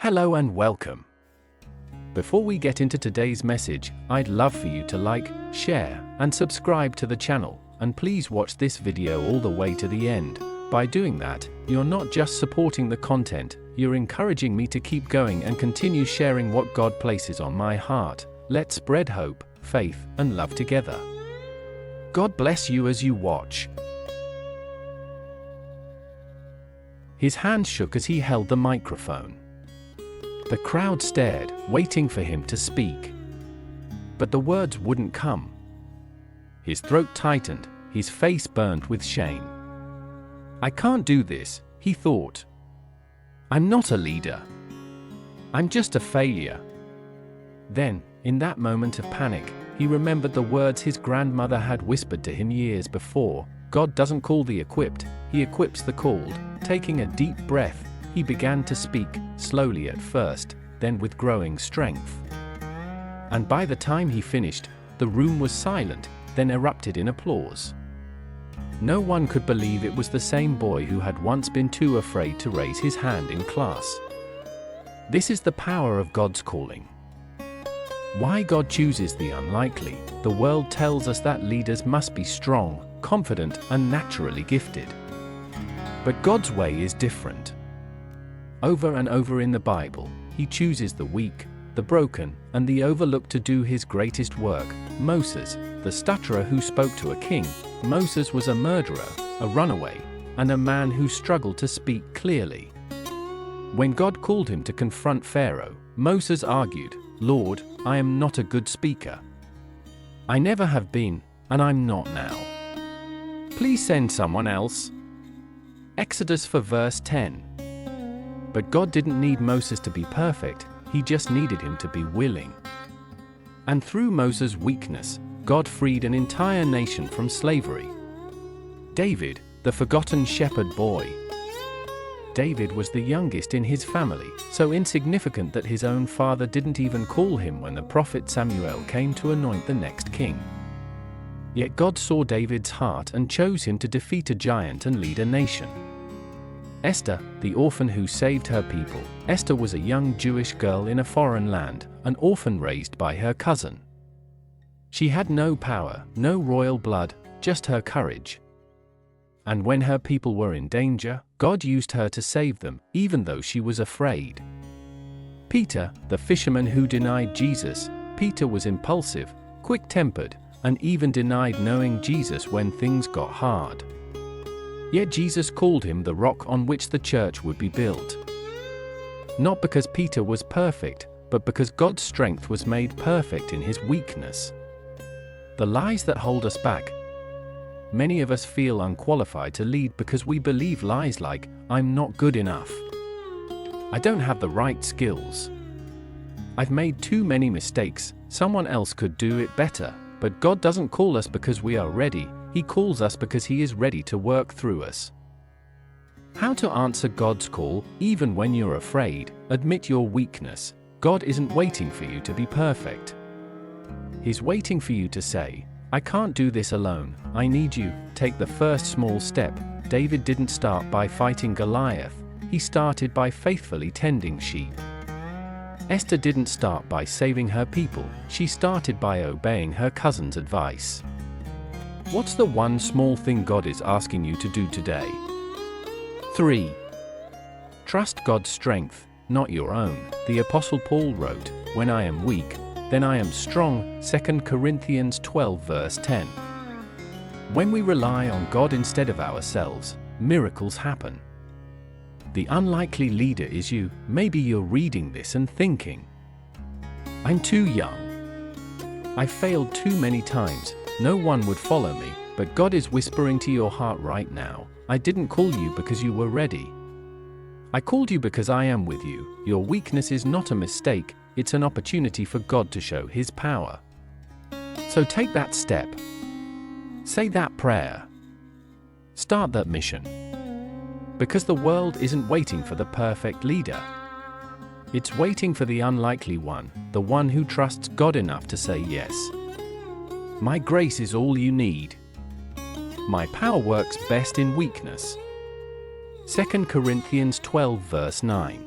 Hello and welcome. Before we get into today's message, I'd love for you to like, share, and subscribe to the channel, and please watch this video all the way to the end. By doing that, you're not just supporting the content, you're encouraging me to keep going and continue sharing what God places on my heart. Let's spread hope, faith, and love together. God bless you as you watch. His hand shook as he held the microphone. The crowd stared, waiting for him to speak. But the words wouldn't come. His throat tightened, his face burned with shame. I can't do this, he thought. I'm not a leader. I'm just a failure. Then, in that moment of panic, he remembered the words his grandmother had whispered to him years before. God doesn't call the equipped, he equips the called. Taking a deep breath, he began to speak, slowly at first, then with growing strength. And by the time he finished, the room was silent, then erupted in applause. No one could believe it was the same boy who had once been too afraid to raise his hand in class. This is the power of God's calling. Why God chooses the unlikely. The world tells us that leaders must be strong, confident, and naturally gifted. But God's way is different. Over and over in the Bible, he chooses the weak, the broken, and the overlooked to do his greatest work. Moses, the stutterer who spoke to a king. Moses was a murderer, a runaway, and a man who struggled to speak clearly. When God called him to confront Pharaoh, Moses argued, "Lord, I am not a good speaker. I never have been, and I'm not now. Please send someone else." Exodus 4 verse 10. But God didn't need Moses to be perfect, he just needed him to be willing. And through Moses' weakness, God freed an entire nation from slavery. David, the forgotten shepherd boy. David was the youngest in his family, so insignificant that his own father didn't even call him when the prophet Samuel came to anoint the next king. Yet God saw David's heart and chose him to defeat a giant and lead a nation. Esther, the orphan who saved her people. Esther was a young Jewish girl in a foreign land, an orphan raised by her cousin. She had no power, no royal blood, just her courage. And when her people were in danger, God used her to save them, even though she was afraid. Peter, the fisherman who denied Jesus. Peter was impulsive, quick-tempered, and even denied knowing Jesus when things got hard. Yet Jesus called him the rock on which the church would be built. Not because Peter was perfect, but because God's strength was made perfect in his weakness. The lies that hold us back. Many of us feel unqualified to lead because we believe lies like, "I'm not good enough. I don't have the right skills. I've made too many mistakes, someone else could do it better." But God doesn't call us because we are ready, he calls us because he is ready to work through us. How to answer God's call, even when you're afraid. Admit your weakness. God isn't waiting for you to be perfect. He's waiting for you to say, "I can't do this alone, I need you." Take the first small step. David didn't start by fighting Goliath, he started by faithfully tending sheep. Esther didn't start by saving her people, she started by obeying her cousin's advice. What's the one small thing God is asking you to do today? 3. Trust God's strength, not your own. The Apostle Paul wrote, "When I am weak, then I am strong." 2 Corinthians 12 verse 10. When we rely on God instead of ourselves, miracles happen. The unlikely leader is you. Maybe you're reading this and thinking, "I'm too young. I failed too many times, no one would follow me." But God is whispering to your heart right now, "I didn't call you because you were ready. I called you because I am with you." Your weakness is not a mistake, it's an opportunity for God to show his power. So take that step. Say that prayer. Start that mission. Because the world isn't waiting for the perfect leader. It's waiting for the unlikely one, the one who trusts God enough to say yes. My grace is all you need. My power works best in weakness. 2 Corinthians 12 verse 9.